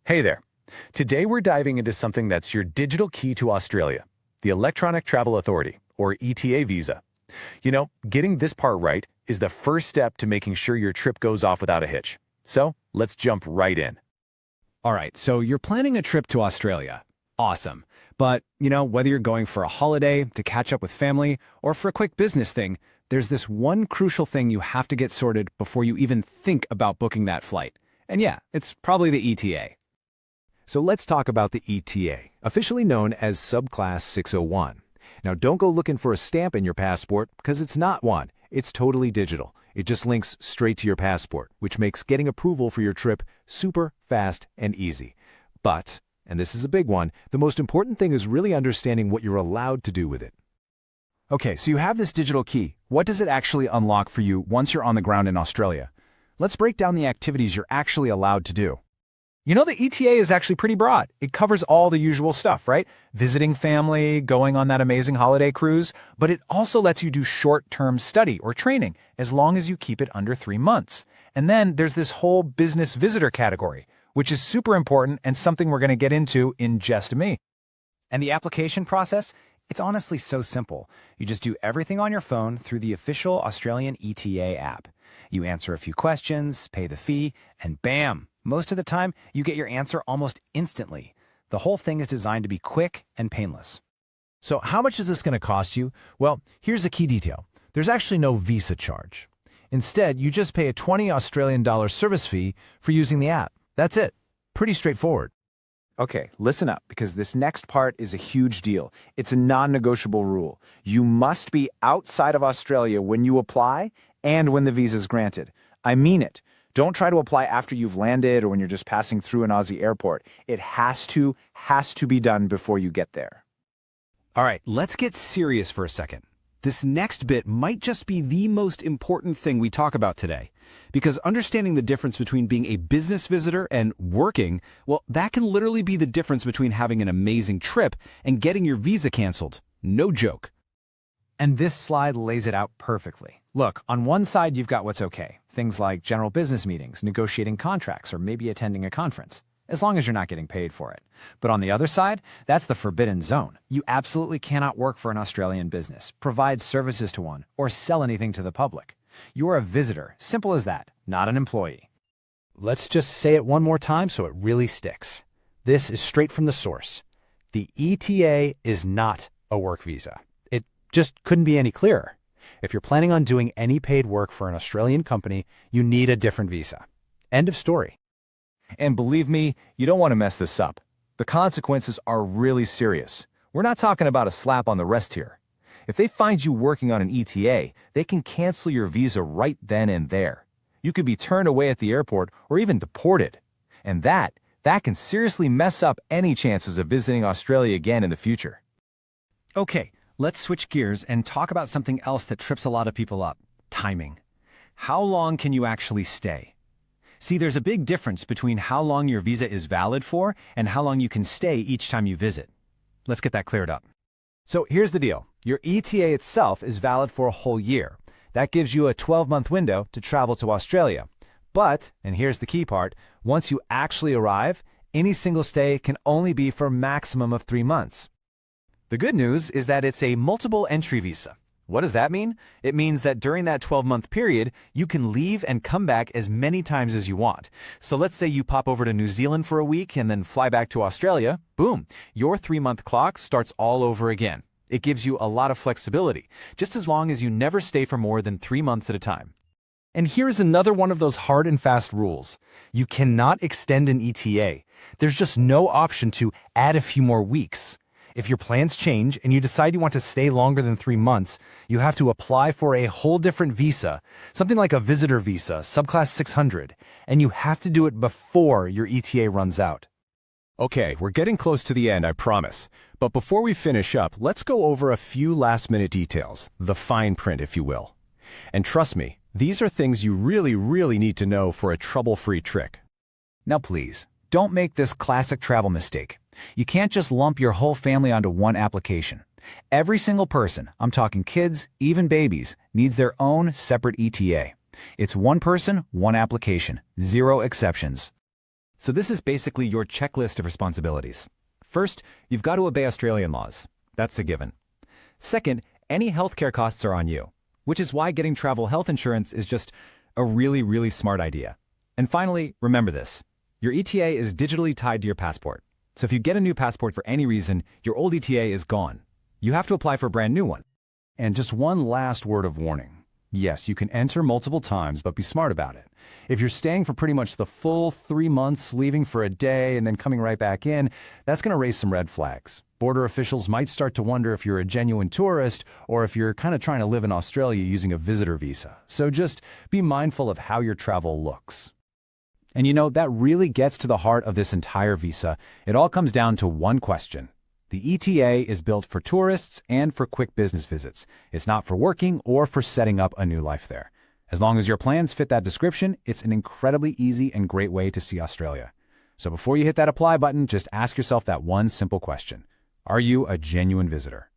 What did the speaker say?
Hey there. Today we're diving into something that's your digital key to Australia, the Electronic Travel Authority, or ETA Visa. You know, getting this part right is the first step to making sure your trip goes off without a hitch. So, let's jump right in. All right, so you're planning a trip to Australia. Awesome. But, whether you're going for a holiday, to catch up with family, or for a quick business thing, there's this one crucial thing you have to get sorted before you even think about booking that flight. And yeah, it's probably the ETA. So let's talk about the ETA, officially known as Subclass 601. Now don't go looking for a stamp in your passport because it's not one. It's totally digital. It just links straight to your passport, which makes getting approval for your trip super fast and easy. But, and this is a big one, the most important thing is really understanding what you're allowed to do with it. Okay, so you have this digital key. What does it actually unlock for you once you're on the ground in Australia? Let's break down the activities you're actually allowed to do. The ETA is actually pretty broad. It covers all the usual stuff, right? Visiting family, going on that amazing holiday cruise, but it also lets you do short-term study or training as long as you keep it under 3 months. And then there's this whole business visitor category, which is super important and something we're going to get into in just a minute. And the application process? It's honestly so simple. You just do everything on your phone through the official Australian ETA app. You answer a few questions, pay the fee, and bam! Most of the time, you get your answer almost instantly. The whole thing is designed to be quick and painless. So how much is this going to cost you? Well, here's a key detail. There's actually no visa charge. Instead, you just pay a $20 Australian service fee for using the app. That's it. Pretty straightforward. Okay, listen up, because this next part is a huge deal. It's a non-negotiable rule. You must be outside of Australia when you apply and when the visa is granted. I mean it. Don't try to apply after you've landed or when you're just passing through an Aussie airport. It has to be done before you get there. All right, let's get serious for a second. This next bit might just be the most important thing we talk about today. Because understanding the difference between being a business visitor and working, well, that can literally be the difference between having an amazing trip and getting your visa canceled. No joke. And this slide lays it out perfectly. Look, on one side you've got what's okay. Things like general business meetings, negotiating contracts, or maybe attending a conference, as long as you're not getting paid for it. But on the other side, that's the forbidden zone. You absolutely cannot work for an Australian business, provide services to one, or sell anything to the public. You're a visitor, simple as that, not an employee. Let's just say it one more time so it really sticks. This is straight from the source. The ETA is not a work visa. It just couldn't be any clearer. If you're planning on doing any paid work for an Australian company, you need a different visa. End of story. And believe me, you don't want to mess this up. The consequences are really serious. We're not talking about a slap on the wrist here. If they find you working on an ETA, they can cancel your visa right then and there. You could be turned away at the airport or even deported. And that can seriously mess up any chances of visiting Australia again in the future. Okay, let's switch gears and talk about something else that trips a lot of people up: timing. How long can you actually stay? See, there's a big difference between how long your visa is valid for and how long you can stay each time you visit. Let's get that cleared up. So here's the deal. Your ETA itself is valid for a whole year. That gives you a 12-month window to travel to Australia. But, and here's the key part, once you actually arrive, any single stay can only be for a maximum of 3 months. The good news is that it's a multiple entry visa. What does that mean? It means that during that 12-month period, you can leave and come back as many times as you want. So let's say you pop over to New Zealand for a week and then fly back to Australia. Boom, your 3-month clock starts all over again. It gives you a lot of flexibility, just as long as you never stay for more than 3 months at a time. And here's another one of those hard and fast rules. You cannot extend an ETA. There's just no option to add a few more weeks. If your plans change and you decide you want to stay longer than 3 months, you have to apply for a whole different visa, something like a visitor visa, Subclass 600, and you have to do it before your ETA runs out. Okay, we're getting close to the end, I promise. But before we finish up, let's go over a few last-minute details, the fine print, if you will. And trust me, these are things you really need to know for a trouble-free trick. Now please, don't make this classic travel mistake. You can't just lump your whole family onto one application. Every single person, I'm talking kids, even babies, needs their own separate ETA. It's one person, one application, 0 exceptions. So this is basically your checklist of responsibilities. First, you've got to obey Australian laws. That's a given. Second, any healthcare costs are on you, which is why getting travel health insurance is just a really, really smart idea. And finally, remember this. Your ETA is digitally tied to your passport. So if you get a new passport for any reason, your old ETA is gone. You have to apply for a brand new one. And just one last word of warning. Yes, you can enter multiple times, but be smart about it. If you're staying for pretty much the full 3 months, leaving for a day, and then coming right back in, that's going to raise some red flags. Border officials might start to wonder if you're a genuine tourist or if you're kind of trying to live in Australia using a visitor visa. So just be mindful of how your travel looks. And you know, that really gets to the heart of this entire visa. It all comes down to one question. The ETA is built for tourists and for quick business visits. It's not for working or for setting up a new life there. As long as your plans fit that description, it's an incredibly easy and great way to see Australia. So before you hit that apply button, just ask yourself that one simple question. Are you a genuine visitor?